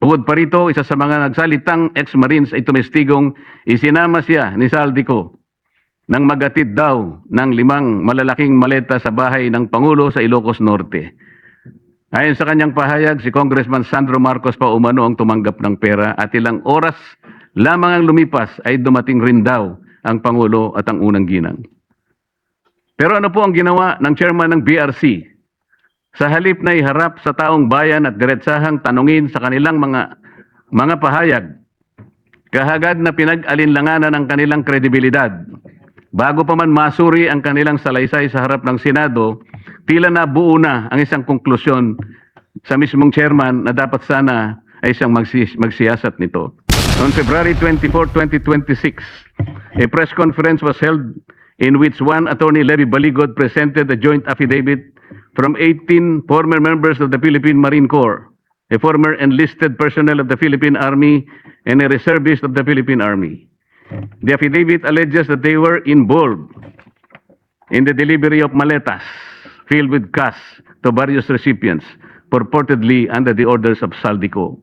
Bukod pa rito, isa sa mga nagsalitang ex-Marines ay tumestigong isinama siya ni Saldico nang magatid daw ng 5 malalaking maleta sa bahay ng Pangulo sa Ilocos Norte. Ayon sa kanyang pahayag, si Congressman Sandro Marcos pa umano ang tumanggap ng pera at ilang oras lamang ang lumipas ay dumating rin daw ang Pangulo at ang unang ginang. Pero ano po ang ginawa ng chairman ng BRC? Sa halip na iharap sa taong bayan at diretsahang tanungin sa kanilang mga pahayag, kahagad na pinag-alinlanganan ang kanilang kredibilidad. Bago pa man masuri ang kanilang salaysay sa harap ng Senado, tila nabuo na ang isang konklusyon sa mismong chairman na dapat sana ay siyang magsiyasat nito. On February 24, 2026, a press conference was held in which one Attorney Levy Baligod presented a joint affidavit from 18 former members of the Philippine Marine Corps, a former enlisted personnel of the Philippine Army, and a reservist of the Philippine Army. The affidavit alleges that they were involved in the delivery of maletas filled with cash to various recipients, purportedly under the orders of Saldico.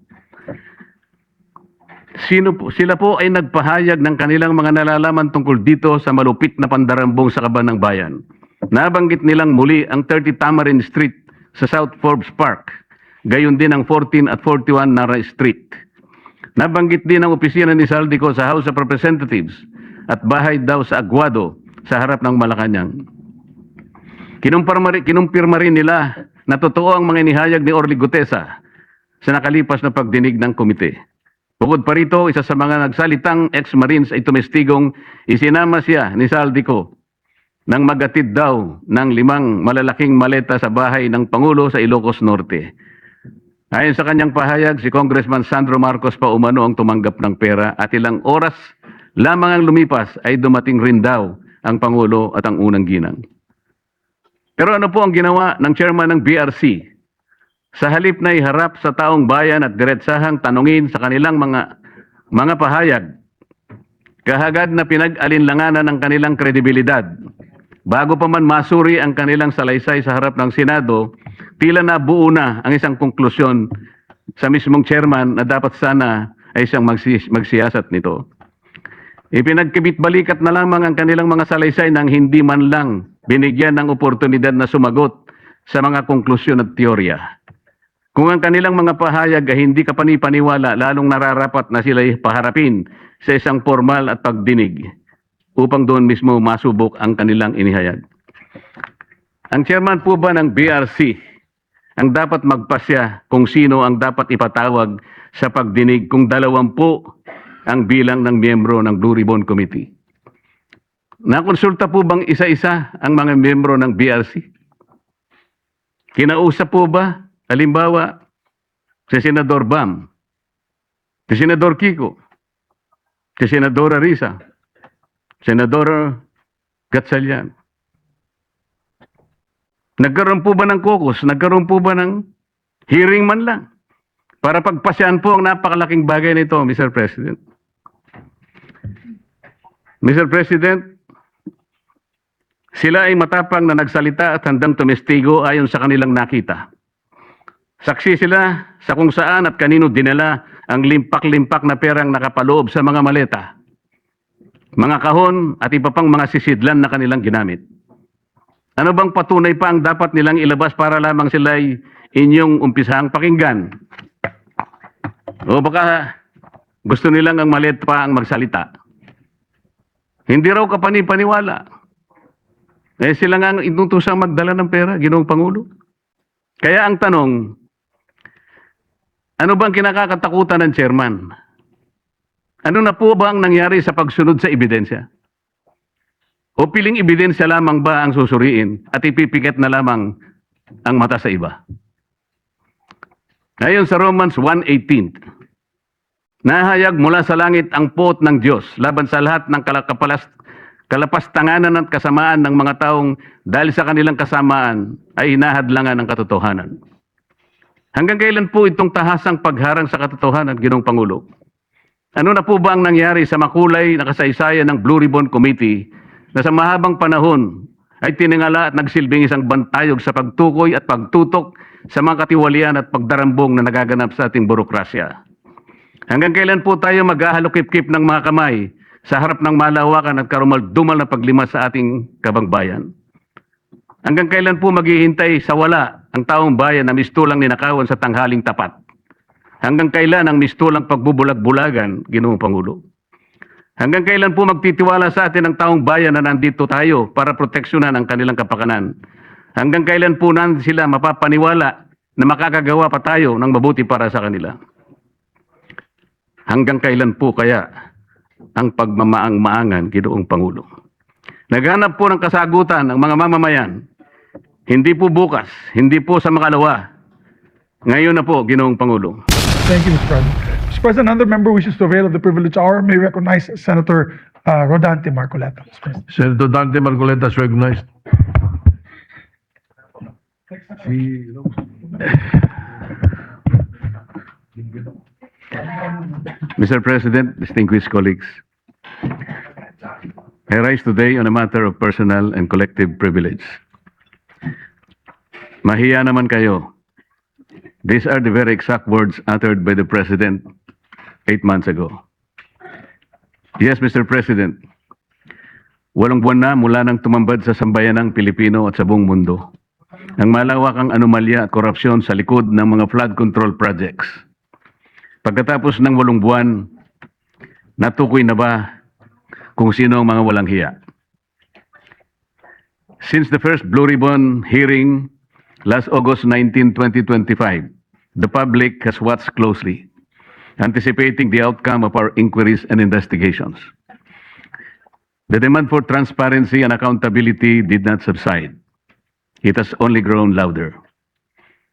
Sila po ay nagpahayag ng kanilang mga nalalaman tungkol dito sa malupit na pandarambong sa kaban ng bayan. Nabanggit nilang muli ang 30 Tamarind Street sa South Forbes Park, gayon din ang 14 at 41 Nara Street. Nabanggit din ang opisina ni Saldico sa House of Representatives at bahay daw sa Aguado sa harap ng Malacanang. Kinumpirma rin nila na totoo ang mga inihayag ni Orly Gutesa sa nakalipas na pagdinig ng komite. Bukod pa rito, isa sa mga nagsalitang ex-Marines ay tumestigong isinama siya ni Saldico nang magatid daw ng 5 malalaking maleta sa bahay ng Pangulo sa Ilocos Norte. Ayon sa kanyang pahayag, si Congressman Sandro Marcos pa umano ang tumanggap ng pera at ilang oras lamang ang lumipas ay dumating rin daw ang Pangulo at ang unang ginang. Pero ano po ang ginawa ng chairman ng BRC? Sa halip na iharap sa taong bayan at diretsahang tanungin sa kanilang mga pahayag, kahagad na pinag-alinlanganan ang kanilang kredibilidad. Bago pa man masuri ang kanilang salaysay sa harap ng Senado, tila nabuo na ang isang konklusyon sa mismong chairman na dapat sana ay siyang magsiyasat nito. Ipinagkibit-balikat na lamang ang kanilang mga salaysay nang hindi man lang binigyan ng oportunidad na sumagot sa mga konklusyon at teorya. Kung ang kanilang mga pahayag ay hindi kapani-paniwala, lalong nararapat na sila'y paharapin sa isang formal at pagdinig upang doon mismo masubok ang kanilang inihayag. Ang chairman po ba ng BRC ang dapat magpasya kung sino ang dapat ipatawag sa pagdinig kung 20 ang bilang ng miyembro ng Blue Ribbon Committee? Nakonsulta po bang isa-isa ang mga miyembro ng BRC? Kinausap po ba, halimbawa, si Senador Bam, si Senador Kiko, si Senadora Risa, Senador Gatchalian? Nagkaroon po ba ng caucus? Nagkaroon po ba ng hearing man lang? Para pagpasyahan po ang napakalaking bagay nito, Mr. President. Mr. President, sila ay matapang na nagsalita at handang tumestigo ayon sa kanilang nakita. Saksi sila sa kung saan at kanino dinala ang limpak-limpak na perang nakapaloob sa mga maleta, mga kahon at iba pang mga sisidlan na kanilang ginamit. Ano bang patunay pa ang dapat nilang ilabas para lamang sila ay inyong umpisahang pakinggan? O baka gusto nilang ang maliit pa ang magsalita? Hindi raw kapani-paniwala. Eh sila nga ang inutusang magdala ng pera, Ginoong Pangulo. Kaya ang tanong, ano bang kinakatakutan ng chairman? Ano na po ba ang nangyari sa pagsunod sa ebidensya? O piling ebidensya lamang ba ang susuriin at ipipikit na lamang ang mata sa iba? Ngayon sa Romans 1:18, nahayag mula sa langit ang puot ng Diyos laban sa lahat ng kalapastanganan at kasamaan ng mga taong dahil sa kanilang kasamaan ay hinahadlangan ng katotohanan. Hanggang kailan po itong tahasang pagharang sa katotohanan, Ginoong Pangulo? Ano na po ba ang nangyari sa makulay na kasaysayan ng Blue Ribbon Committee na sa mahabang panahon ay tiningala at nagsilbing isang bantayog sa pagtukoy at pagtutok sa mga katiwalian at pagdarambong na nagaganap sa ating burokrasya? Hanggang kailan po tayo maghahalukip-kip ng mga kamay sa harap ng malawakan at karumal-dumal na paglima sa ating kabangbayan? Hanggang kailan po maghihintay sa wala ang taong bayan na mistulang ninakawan sa tanghaling tapat? Hanggang kailan ang mistulang pagbubulag-bulagan, Ginoong Pangulo? Hanggang kailan po magtitiwala sa atin ang taong bayan na nandito tayo para proteksyonan ang kanilang kapakanan? Hanggang kailan po sila mapapaniwala na makakagawa pa tayo ng mabuti para sa kanila? Hanggang kailan po kaya ang pagmamaang-maangan, Ginoong Pangulo? Naghanap po ng kasagutan ang mga mamamayan. Hindi po bukas, hindi po sa makalawa. Ngayon na po, Ginoong Pangulo. Thank you, Mr. President. Mr. President, another member wishes to avail of the privilege hour. May recognize Senator Rodante Marcoleta. Mr. President. Senator Dante Marcoleta is recognized. Mr. President, distinguished colleagues, I rise today on a matter of personal and collective privilege. Mahiya naman kayo. These are the very exact words uttered by the President 8 months ago. Yes, Mr. President, 8 buwan na mula nang tumambad sa sambayanang Pilipino at sa buong mundo ang malawakang anomalya at korupsyon sa likod ng mga flood control projects. Pagkatapos ng 8 buwan, natukoy na ba kung sino ang mga walang hiya? Since the first Blue Ribbon hearing last August 19, 2025, the public has watched closely, anticipating the outcome of our inquiries and investigations. The demand for transparency and accountability did not subside. It has only grown louder.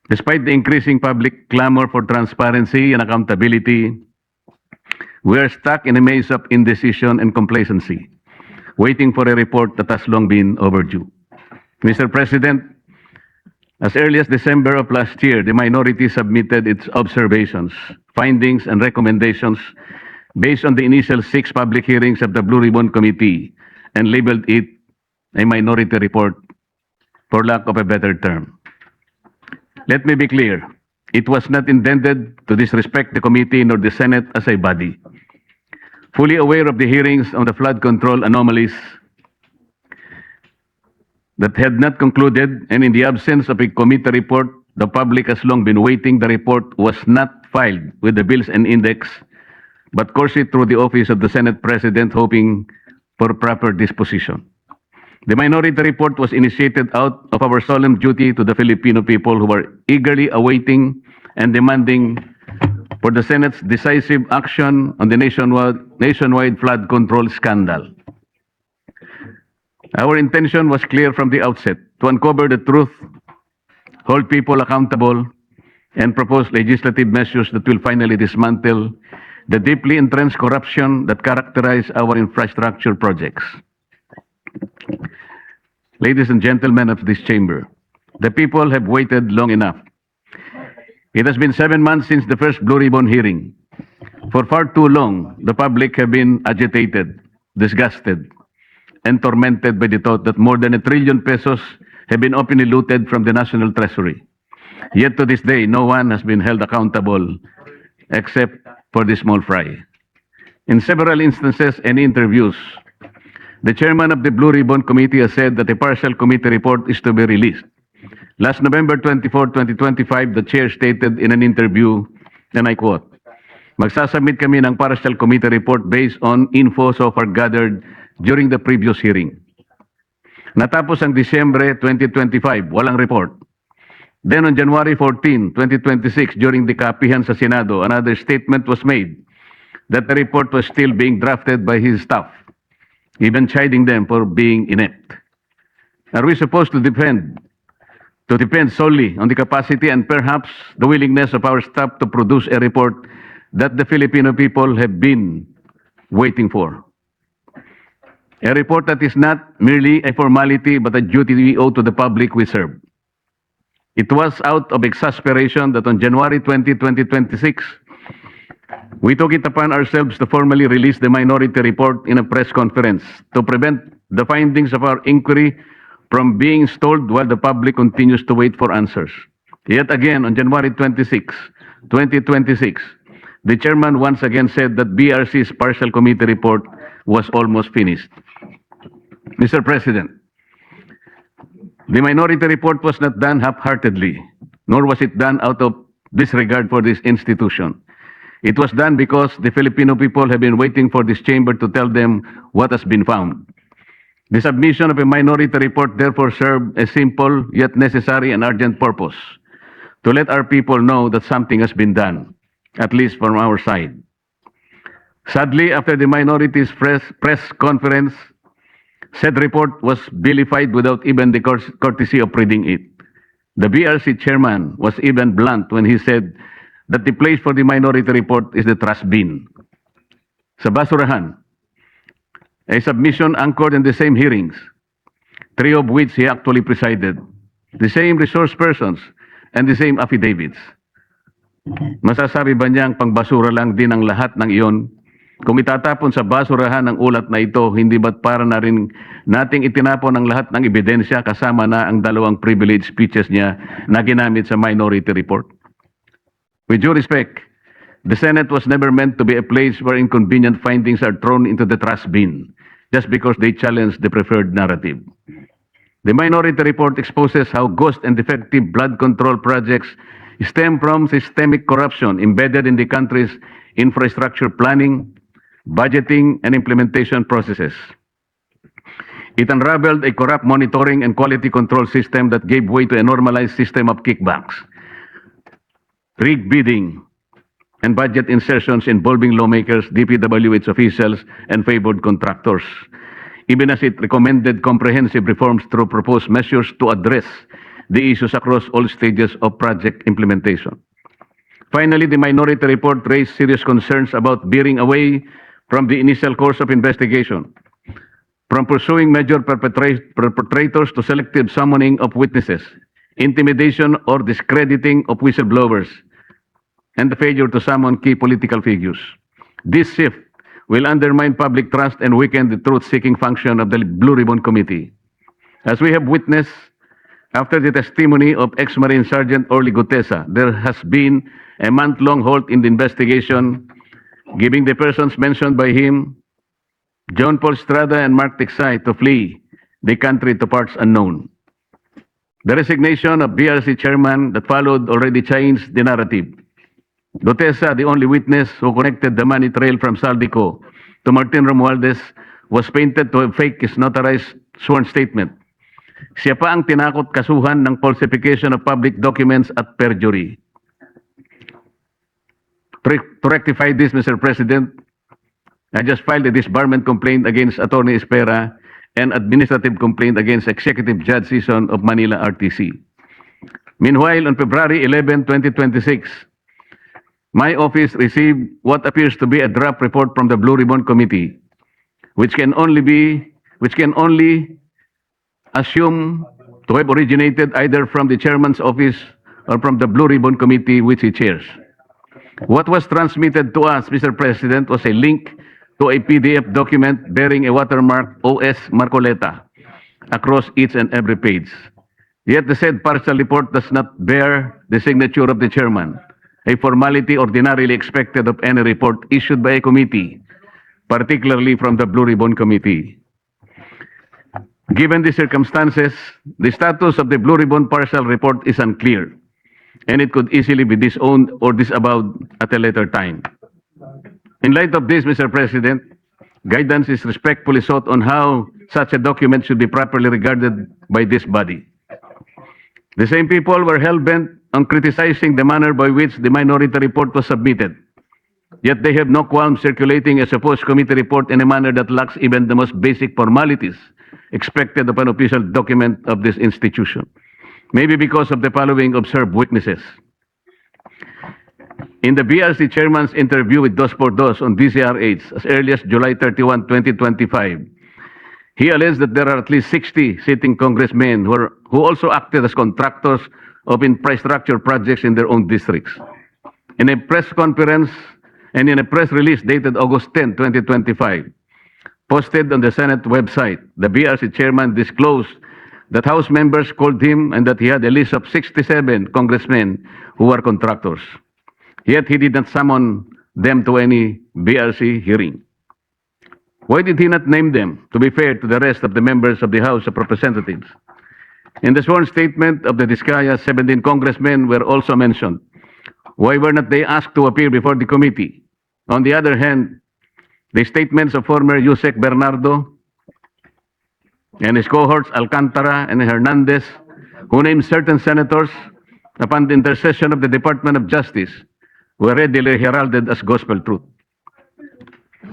Despite the increasing public clamor for transparency and accountability, we are stuck in a maze of indecision and complacency, waiting for a report that has long been overdue. Mr. President, as early as December of last year, the minority submitted its observations, findings, and recommendations based on the initial 6 public hearings of the Blue Ribbon Committee and labeled it a minority report for lack of a better term. Let me be clear, it was not intended to disrespect the committee nor the Senate as a body. Fully aware of the hearings on the flood control anomalies that had not concluded, and in the absence of a committee report, the public has long been waiting. The report was not filed with the Bills and Index, but coursed through the office of the Senate President, hoping for proper disposition. The minority report was initiated out of our solemn duty to the Filipino people who are eagerly awaiting and demanding for the Senate's decisive action on the nationwide flood control scandal. Our intention was clear from the outset: to uncover the truth, hold people accountable, and propose legislative measures that will finally dismantle the deeply entrenched corruption that characterize our infrastructure projects. Ladies and gentlemen of this chamber, the people have waited long enough. It has been 7 months since the first Blue Ribbon hearing. For far too long, the public have been agitated, disgusted, and tormented by the thought that more than ₱1 trillion have been openly looted from the National Treasury. Yet to this day, no one has been held accountable except for the small fry. In several instances and interviews, the chairman of the Blue Ribbon Committee has said that a partial committee report is to be released. Last November 24, 2025, the chair stated in an interview, and I quote, "Magsasubmit kami ng partial committee report based on info so far gathered during the previous hearing." Natapos ang Disyembre 2025, walang report. Then on January 14, 2026, during the kapihan sa Senado, another statement was made that the report was still being drafted by his staff, even chiding them for being inept. Are we supposed to depend solely on the capacity and perhaps the willingness of our staff to produce a report that the Filipino people have been waiting for? A report that is not merely a formality but a duty we owe to the public we serve. It was out of exasperation that on January 20, 2026, we took it upon ourselves to formally release the minority report in a press conference to prevent the findings of our inquiry from being stalled while the public continues to wait for answers. Yet again, on January 26, 2026, the chairman once again said that BRC's partial committee report was almost finished. Mr. President, the minority report was not done half-heartedly, nor was it done out of disregard for this institution. It was done because the Filipino people have been waiting for this chamber to tell them what has been found. The submission of a minority report therefore served a simple yet necessary and urgent purpose, to let our people know that something has been done, at least from our side. Sadly, after the minority's press conference, said report was vilified without even the courtesy of reading it. The BRC chairman was even blunt when he said that the place for the minority report is the trash bin. Sa basurahan, a submission anchored in the same hearings, 3 of which he actually presided, the same resource persons, and the same affidavits. Masasabi ba niyang pangbasura lang din ang lahat ng iyon? Kung itatapon sa basurahan ang ulat na ito, hindi ba't para na rin nating itinapon ang lahat ng ebidensya kasama na ang 2 privilege speeches niya na ginamit sa minority report? With due respect, the Senate was never meant to be a place where inconvenient findings are thrown into the trash bin just because they challenge the preferred narrative. The minority report exposes how ghost and defective blood control projects stem from systemic corruption embedded in the country's infrastructure planning, budgeting, and implementation processes. It unraveled a corrupt monitoring and quality control system that gave way to a normalized system of kickbacks, rigged bidding, and budget insertions involving lawmakers, DPWH officials, and favored contractors, even as it recommended comprehensive reforms through proposed measures to address the issues across all stages of project implementation. Finally, the minority report raised serious concerns about veering away from the initial course of investigation, from pursuing major perpetrators to selective summoning of witnesses, intimidation or discrediting of whistleblowers, and the failure to summon key political figures. This shift will undermine public trust and weaken the truth-seeking function of the Blue Ribbon Committee. As we have witnessed, after the testimony of ex-Marine Sergeant Orly Gutesa, there has been a month-long halt in the investigation, giving the persons mentioned by him, John Paul Estrada and Mark Tiksay, to flee the country to parts unknown. The resignation of BRC chairman that followed already changed the narrative. Gutesa, the only witness who connected the money trail from Saldico to Martin Romualdez, was painted to have faked his notarized sworn statement. Siya pa ang tinakot kasuhan ng falsification of public documents at perjury. To rectify this, Mr. President, I just filed a disbarment complaint against Attorney Espera and administrative complaint against Executive Judge Season of Manila RTC. Meanwhile, on February 11, 2026, my office received what appears to be a draft report from the Blue Ribbon Committee, which can only assume to have originated either from the chairman's office or from the Blue Ribbon Committee which he chairs. What was transmitted to us, Mr. President, was a link to a PDF document bearing a watermark OS Marcoleta across each and every page. Yet the said partial report does not bear the signature of the chairman, a formality ordinarily expected of any report issued by a committee, particularly from the Blue Ribbon Committee. Given the circumstances, the status of the Blue Ribbon partial report is unclear, and it could easily be disowned or disavowed at a later time. In light of this, Mr. President, guidance is respectfully sought on how such a document should be properly regarded by this body. The same people were hell-bent on criticizing the manner by which the minority report was submitted, yet they have no qualms circulating a supposed committee report in a manner that lacks even the most basic formalities expected of an official document of this institution. Maybe because of the following observed weaknesses. In the BRC chairman's interview with Dos por Dos on DCRH as early as July 31, 2025, he alleged that there are at least 60 sitting congressmen who also acted as contractors of infrastructure projects in their own districts. In a press conference and in a press release dated August 10, 2025, posted on the Senate website, the BRC chairman disclosed that House members called him and that he had a list of 67 congressmen who were contractors. Yet he did not summon them to any BRC hearing. Why did he not name them, to be fair to the rest of the members of the House of Representatives? In the sworn statement of the Diskaya, 17 congressmen were also mentioned. Why were not they asked to appear before the committee? On the other hand, the statements of former Yusek Bernardo and his cohorts Alcantara and Hernandez, who named certain senators upon the intercession of the Department of Justice, were readily heralded as gospel truth.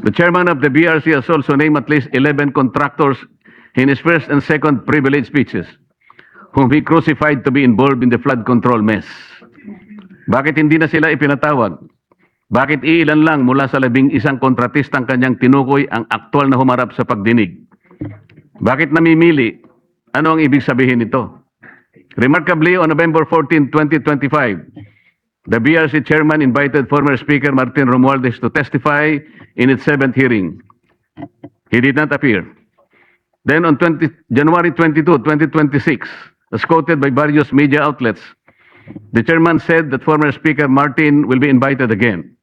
The chairman of the BRC has also named at least 11 contractors in his first and second privilege speeches, whom he crucified to be involved in the flood control mess. Bakit hindi na sila ipinatawag? Bakit iilan lang mula sa 11 kontratistang kanyang tinukoy ang aktual na humarap sa pagdinig? Bakit namimili? Ano ang ibig sabihin nito? Remarkably, on November 14, 2025, the BRC chairman invited former Speaker Martin Romualdez to testify in its 7th hearing. He did not appear. Then on January 22, 2026, as quoted by various media outlets, the chairman said that former Speaker Martin will be invited again.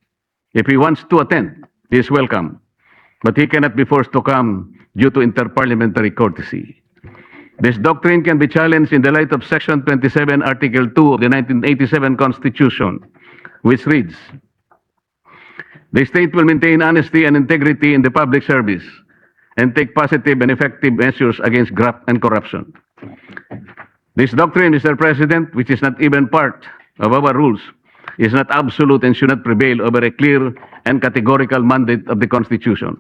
If he wants to attend, he is welcome. But he cannot be forced to come due to interparliamentary courtesy. This doctrine can be challenged in the light of Section 27, Article 2 of the 1987 Constitution, which reads, "The state will maintain honesty and integrity in the public service and take positive and effective measures against graft and corruption." This doctrine, Mr. President, which is not even part of our rules, is not absolute and should not prevail over a clear and categorical mandate of the Constitution.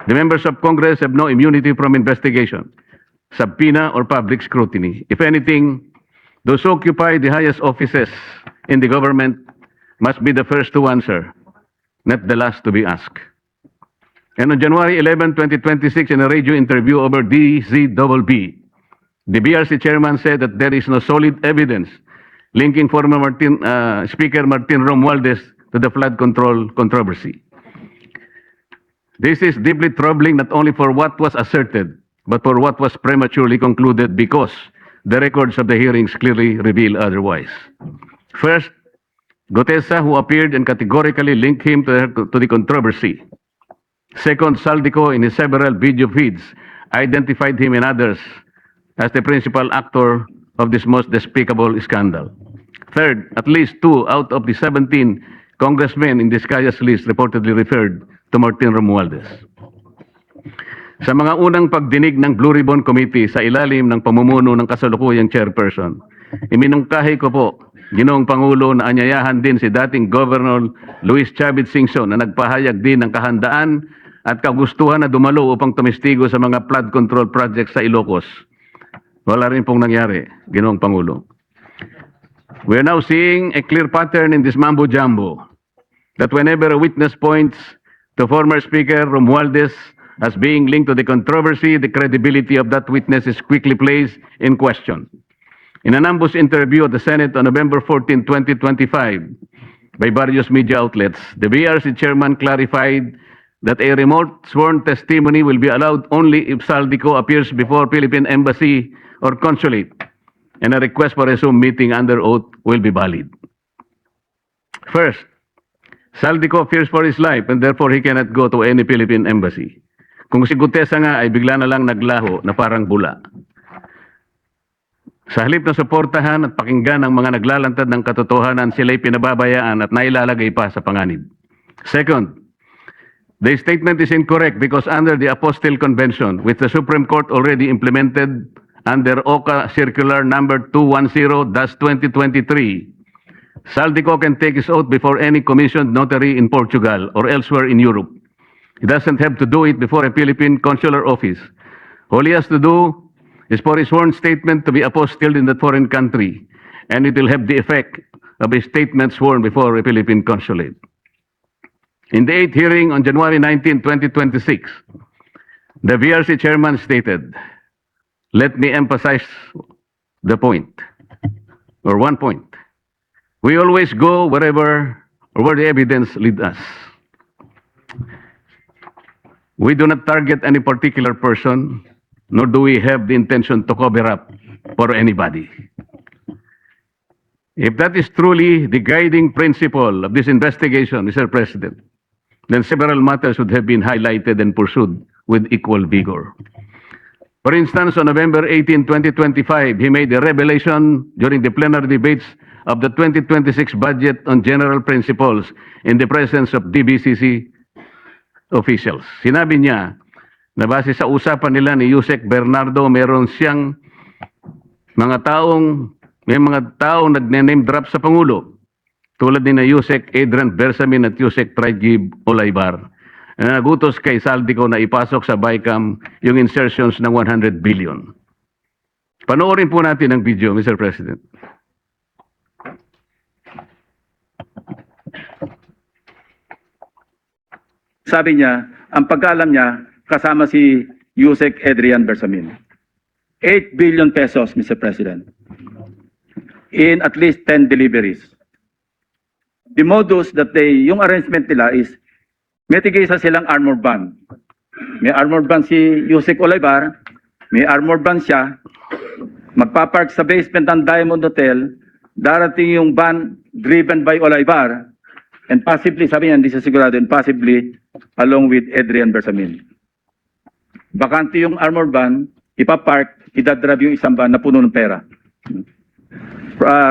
The members of Congress have no immunity from investigation, subpoena, or public scrutiny. If anything, those who occupy the highest offices in the government must be the first to answer, not the last to be asked. And on January 11, 2026, in a radio interview over DZBB, the BRC chairman said that there is no solid evidence linking former Speaker Martin Romualdez to the flood control controversy. This is deeply troubling not only for what was asserted, but for what was prematurely concluded because the records of the hearings clearly reveal otherwise. First, Gotesa, who appeared and categorically linked him to the controversy. Second, Saldico, in his several video feeds, identified him and others as the principal actor of this most despicable scandal. Third, at least 2 out of the 17 congressmen in Diskaya's list reportedly referred to Martin Romualdez. Sa mga unang pagdinig ng Blue Ribbon Committee sa ilalim ng pamumuno ng kasalukuyang chairperson, iminungkahi ko po, Ginoong Pangulo, na anyayahan din si dating Governor Luis Chavez Singson na nagpahayag din ng kahandaan at kagustuhan na dumalo upang tumistigo sa mga flood control projects sa Ilocos. Wala rin pong nangyari, Ginoong Pangulo. We are now seeing a clear pattern in this mambo-jumbo that whenever a witness points to former Speaker Romualdez as being linked to the controversy, the credibility of that witness is quickly placed in question. In an ambush interview at the Senate on November 14, 2025, by various media outlets, the BRC chairman clarified that a remote sworn testimony will be allowed only if Saldico appears before Philippine Embassy or Consulate, and a request for a Zoom meeting under oath will be valid. First, Saldico fears for his life and therefore he cannot go to any Philippine embassy. Kung si Gutesa nga ay bigla na lang naglaho na parang bula. Sa halip na suportahan at pakinggan ang mga naglalantad ng katotohanan, sila'y pinababayaan at nailalagay pa sa panganib. Second, the statement is incorrect because under the Apostille Convention, which the Supreme Court already implemented under OCA Circular number 210-2023, Saldico can take his oath before any commissioned notary in Portugal or elsewhere in Europe. He doesn't have to do it before a Philippine consular office. All he has to do is for his sworn statement to be apostilled in that foreign country, and it will have the effect of a statement sworn before a Philippine consulate. In the 8th hearing on January 19, 2026, the VRC chairman stated, "Let me emphasize the point, or one point. We always go wherever or where the evidence leads us. We do not target any particular person, nor do we have the intention to cover up for anybody. If that is truly the guiding principle of this investigation, Mr. President, then several matters should have been highlighted and pursued with equal vigor. For instance, on November 18, 2025, he made a revelation during the plenary debates of the 2026 budget on general principles in the presence of DBCC officials. Sinabi niya na base sa usapan nila ni Yusek Bernardo, meron siyang may mga taong nagne-name drop sa Pangulo, tulad ni na Yusek Adrian Bersamin at Yusek Trajib Olaybar, na nagutos kay Saldico na ipasok sa BICAM yung insertions ng 100 billion. Panoorin po natin ang video, Mr. President. Sabi niya, ang pagkaalam niya, kasama si Yusek Adrian Bersamin. 8 billion pesos, Mr. President, in at least 10 deliveries. The modus that yung arrangement nila is, may tigisa silang armor van. May armor van si Yusek Olaybar, may armor van siya, magpapark sa basement ng Diamond Hotel, darating yung van driven by Olaybar, and possibly, sabi niya, hindi siya sigurado, and possibly along with Adrian Bersamin. Bakante yung armor van, ipapark, idadrab yung isang van na puno ng pera.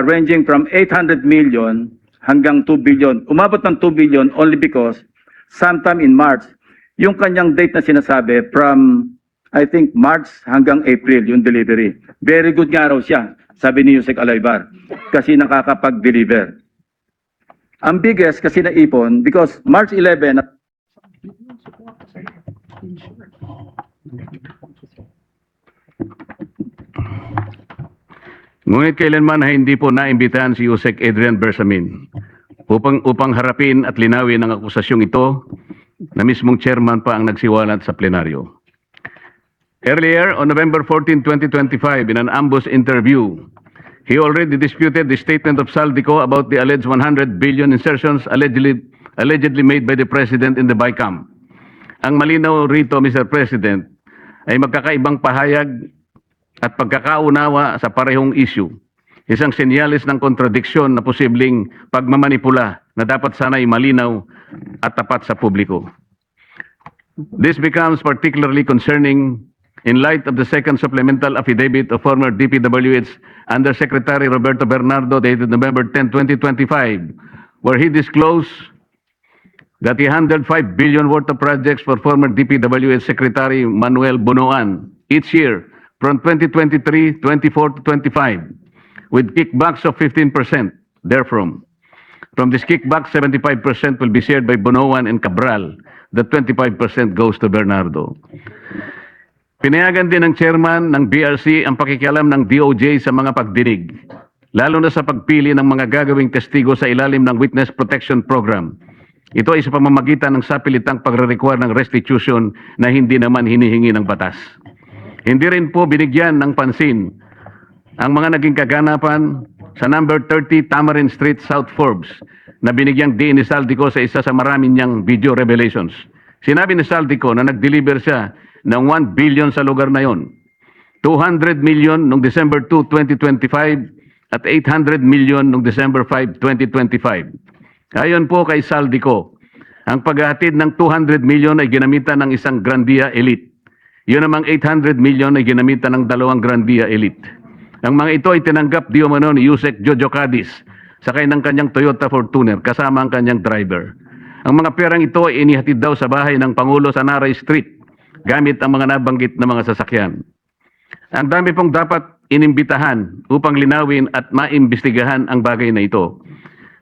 Ranging from 800 million hanggang 2 billion. Umabot ng 2 billion only because sometime in March, yung kanyang date na sinasabi from, I think, March hanggang April, yung delivery. Very good nga raw siya, sabi ni Yusek Olaybar, kasi nakakapag-deliver. Ang biggest kasi naipon, because March 11, Ngunit kailanman ay hindi po naimbitahan si Yusek Adrian Bersamin upang harapin at linawin ang akusasyong ito na mismong chairman pa ang nagsiwalat sa plenaryo. Earlier, on November 14, 2025, in an ambush interview, he already disputed the statement of Saldico about the alleged 100 billion insertions allegedly made by the President in the BICAM. Ang malinaw rito, Mr. President, ay magkakaibang pahayag at pagkakaunawa sa parehong issue. Isang senyalis ng kontradiksyon na posibleng pagmamanipula na dapat sana'y malinaw at tapat sa publiko. This becomes particularly concerning in light of the second supplemental affidavit of former DPWH Undersecretary Roberto Bernardo dated November 10, 2025, where he disclosed that he handled 5 billion worth of projects for former DPWH Secretary Manuel Bunoan each year from 2023, 24 to 25, with kickbacks of 15% therefrom. From this kickback, 75% will be shared by Bunoan and Cabral. The 25% goes to Bernardo. Pinayagan din ng chairman ng BRC ang pakikialam ng DOJ sa mga pagdinig, lalo na sa pagpili ng mga gagawing testigo sa ilalim ng Witness Protection Program. Ito ay sa pamamagitan ng sapilitang pagre-require ng restitution na hindi naman hinihingi ng batas. Hindi rin po binigyan ng pansin ang mga naging kaganapan sa number 30 Tamarin Street, South Forbes, na binigyang diin ni Saldico sa isa sa marami niyang video revelations. Sinabi ni Saldico na nag-deliver siya ng 1 billion sa lugar na yon, 200 million noong December 2, 2025 at 800 million noong December 5, 2025. Ayon po kay Saldico, ang paghahatid ng 200 million ay ginamitan ng isang Grandia Elite. Yun namang 800 million ay ginamitan ng dalawang Grandia Elite. Ang mga ito ay tinanggap di umano ni Yusek Jojo Cadiz sakay ng kanyang Toyota Fortuner kasama ang kanyang driver. Ang mga perang ito ay inihatid daw sa bahay ng Pangulo sa Naray Street gamit ang mga nabanggit na mga sasakyan. Ang dami pong dapat inimbitahan upang linawin at maimbestigahan ang bagay na ito.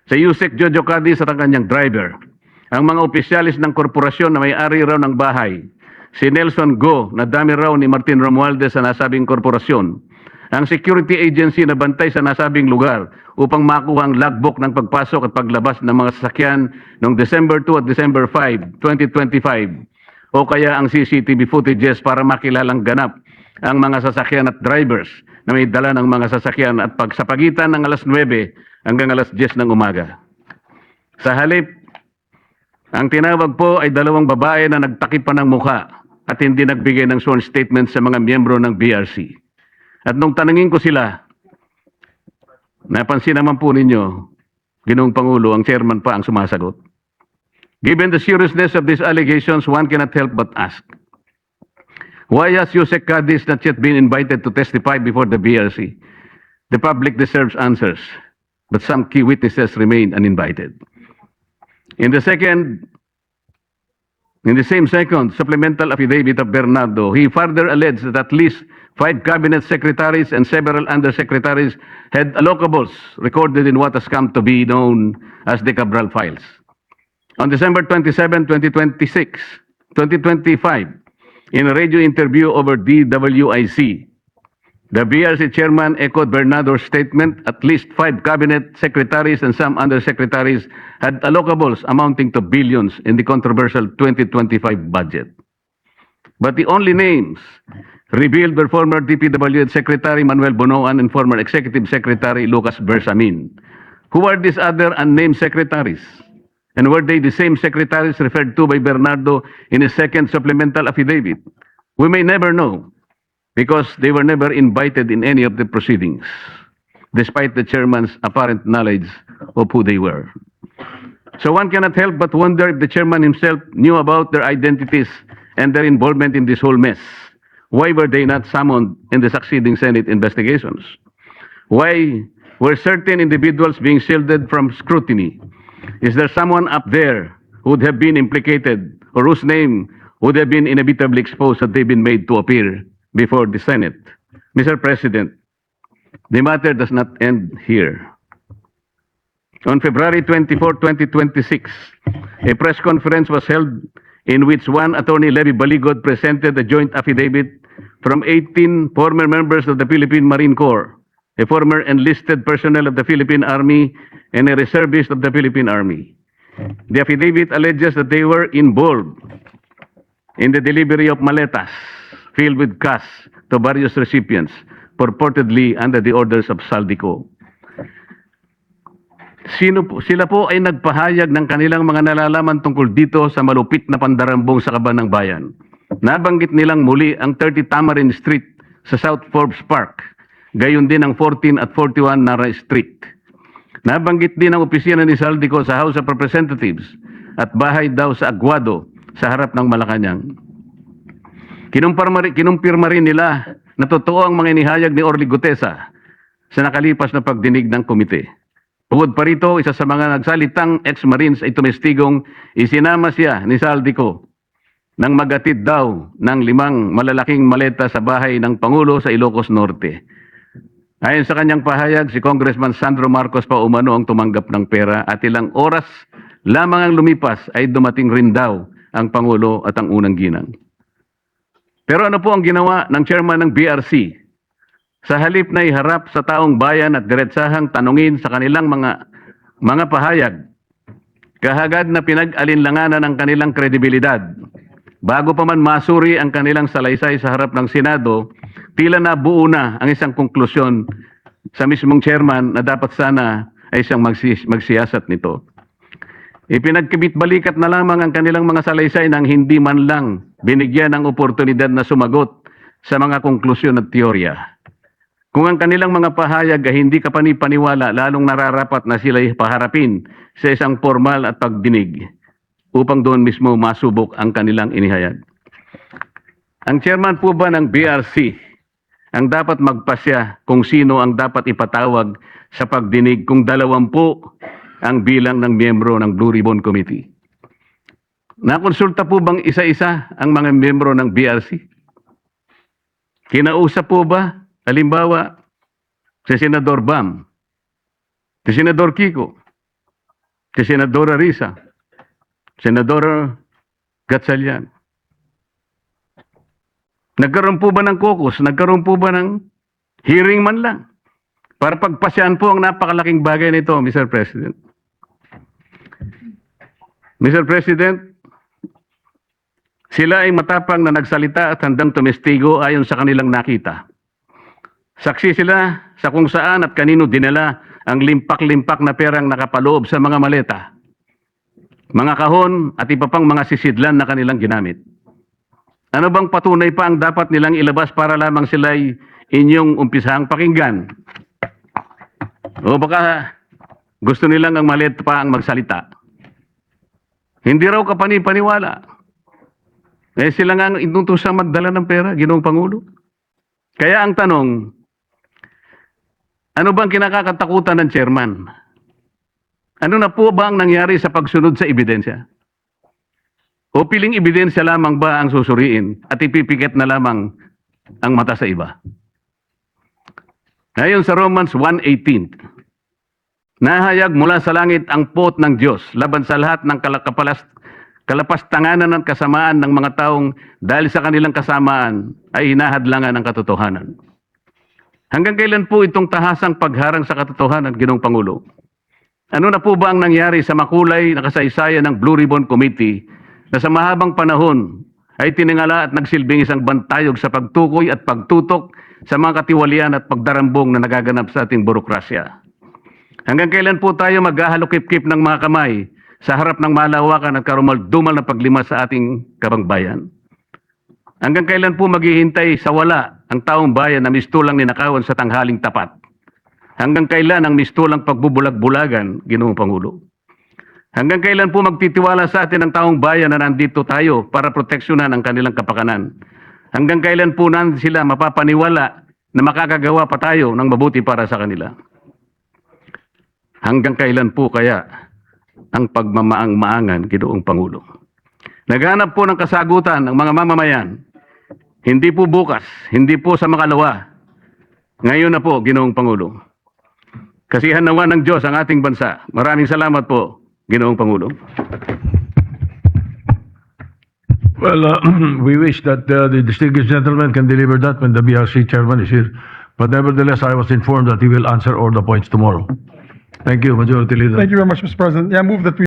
Sa Yusek Jojo Cadiz at ang kanyang driver, ang mga opisyalis ng korporasyon na may-ari raw ng bahay, si Nelson Go na dami raw ni Martin Romualdez sa nasabing korporasyon, ang security agency na bantay sa nasabing lugar upang makuha ang logbook ng pagpasok at paglabas ng mga sasakyan noong December 2 at December 5, 2025, o kaya ang CCTV footages para makilalang ganap ang mga sasakyan at drivers na may dala ng mga sasakyan at sa pagitan ng alas 9 hanggang alas 10 ng umaga. Sa halip, ang tinawag po ay dalawang babae na nagtakip pa ng mukha at hindi nagbigay ng sworn statement sa mga miyembro ng BRC. At nung tanungin ko sila, Napansin naman po ninyo, Ginoong Pangulo, ang chairman pa ang sumasagot. Given the seriousness of these allegations, one cannot help but ask, why has Yusek Cadiz not yet been invited to testify before the BRC? The public deserves answers, but some key witnesses remain uninvited. In the same second supplemental affidavit of Bernardo, he further alleged that at least 5 cabinet secretaries and several undersecretaries had allocables recorded in what has come to be known as the Cabral files. On December 27, 2025, in a radio interview over DWIC, the BRC chairman echoed Bernardo's statement. At least 5 cabinet secretaries and some undersecretaries had allocables amounting to billions in the controversial 2025 budget. But the only names revealed were former DPWH Secretary Manuel Bonoan and former Executive Secretary Lucas Bersamin. Who are these other unnamed secretaries? And were they the same secretaries referred to by Bernardo in his second supplemental affidavit? We may never know, because they were never invited in any of the proceedings, despite the chairman's apparent knowledge of who they were. So one cannot help but wonder if the chairman himself knew about their identities and their involvement in this whole mess. Why were they not summoned in the succeeding Senate investigations? Why were certain individuals being shielded from scrutiny? Is there someone up there who would have been implicated or whose name would have been inevitably exposed had they been made to appear before the Senate? Mr. President, the matter does not end here. On February 24, 2026, a press conference was held in which one Attorney Levy Baligod presented a joint affidavit from 18 former members of the Philippine Marine Corps, a former enlisted personnel of the Philippine Army, and a reservist of the Philippine Army. The affidavit alleges that they were involved in the delivery of maletas filled with cash to various recipients, purportedly under the orders of Saldico. Sila po ay nagpahayag ng kanilang mga nalalaman tungkol dito sa malupit na pandarambong sa Kaban ng Bayan. Nabanggit nilang muli ang 30 Tamarin Street sa South Forbes Park, gayon din ang 14 at 41 Nara Street. Nabanggit din ang opisina ni Saldico sa House of Representatives at bahay daw sa Aguado sa harap ng Malacanang. Kinumpirma rin nila na totoo ang mga inihayag ni Orly Gutesa sa nakalipas na pagdinig ng komite. Bukod pa rito, isa sa mga nagsalitang ex-Marines ay tumestigong isinama siya ni Saldico nang magatid daw ng 5 malalaking maleta sa bahay ng Pangulo sa Ilocos Norte. Ayon sa kanyang pahayag, si Congressman Sandro Marcos pa umano ang tumanggap ng pera at ilang oras lamang ang lumipas ay dumating rin daw ang Pangulo at ang unang ginang. Pero ano po ang ginawa ng chairman ng BRC? Sa halip na iharap sa taong bayan at diretsahang tanungin sa kanilang mga pahayag, kahagad na pinag-alinlanganan ang kanilang kredibilidad. Bago pa man masuri ang kanilang salaysay sa harap ng Senado, tila na buo na ang isang konklusyon sa mismong chairman na dapat sana ay siyang magsiyasat nito. Ipinagkibit-balikat na lamang ang kanilang mga salaysay nang hindi man lang binigyan ng oportunidad na sumagot sa mga konklusyon at teorya. Kung ang kanilang mga pahayag ay hindi kapani-paniwala, lalong nararapat na sila'y paharapin sa isang formal at pagdinig upang doon mismo masubok ang kanilang inihayag. Ang chairman po ba ng BRC ang dapat magpasya kung sino ang dapat ipatawag sa pagdinig kung 20 ang bilang ng miyembro ng Blue Ribbon Committee? Nakonsulta po bang isa-isa ang mga miyembro ng BRC? Kinausap po ba, halimbawa, si Senador Bam, si Senador Kiko, si Senadora Risa, Senador Gatchalian? Nagkaroon po ba ng caucus? Nagkaroon po ba ng hearing man lang? Para pagpasyahan po ang napakalaking bagay nito, Mr. President. Mr. President, sila ay matapang na nagsalita at handang tumestigo ayon sa kanilang nakita. Saksi sila sa kung saan at kanino dinala ang limpak-limpak na perang nakapaloob sa mga maleta, mga kahon at iba pang mga sisidlan na kanilang ginamit. Ano bang patunay pa ang dapat nilang ilabas para lamang sila'y inyong umpisahang pakinggan? O baka gusto nilang ang maliit pa ang magsalita. Hindi raw kapani-paniwala. Eh sila nga ang inutusang magdala ng pera, Ginoong Pangulo. Kaya ang tanong, ano bang kinakatakutan ng chairman? Ano na po ba ang nangyari sa pagsunod sa ebidensya? O piling ebidensya lamang ba ang susuriin at ipipikit na lamang ang mata sa iba? Ngayon sa Romans 1:18, nahayag mula sa langit ang pot ng Diyos laban sa lahat ng kalapastanganan at kasamaan ng mga taong dahil sa kanilang kasamaan ay hinahadlangan ang katotohanan. Hanggang kailan po itong tahasang pagharang sa katotohanan, Ginoong Pangulo? Ano na po ba ang nangyari sa makulay na kasaysayan ng Blue Ribbon Committee na sa mahabang panahon ay tiningala at nagsilbing isang bantayog sa pagtukoy at pagtutok sa mga katiwalian at pagdarambong na nagaganap sa ating burokrasya? Hanggang kailan po tayo maghahalokip-kip ng mga kamay sa harap ng malawakan at karumal-dumal na paglima sa ating kabangbayan? Hanggang kailan po maghihintay sa wala ang taong bayan na mistulang ninakawan sa tanghaling tapat? Hanggang kailan ang mistulang pagbubulag-bulagan, Ginoong Pangulo? Hanggang kailan po magtitiwala sa atin ang taong bayan na nandito tayo para proteksyonan ang kanilang kapakanan? Hanggang kailan po sila mapapaniwala na makakagawa pa tayo ng mabuti para sa kanila? Hanggang kailan po kaya ang pagmamaang-maangan, Ginoong Pangulo? Naghanap po ng kasagutan ng mga mamamayan. Hindi po bukas, hindi po sa makalawa. Ngayon na po, Ginoong Pangulo. Kasihan nawa ng Diyos ang ating bansa. Maraming salamat po, Ginoong Pangulo. Well, we wish that the distinguished gentleman can deliver that when the BRC chairman is here. But nevertheless, I was informed that he will answer all the points tomorrow. Thank you, Majority Leader. Thank you very much, Mr. President. Yeah, I move that we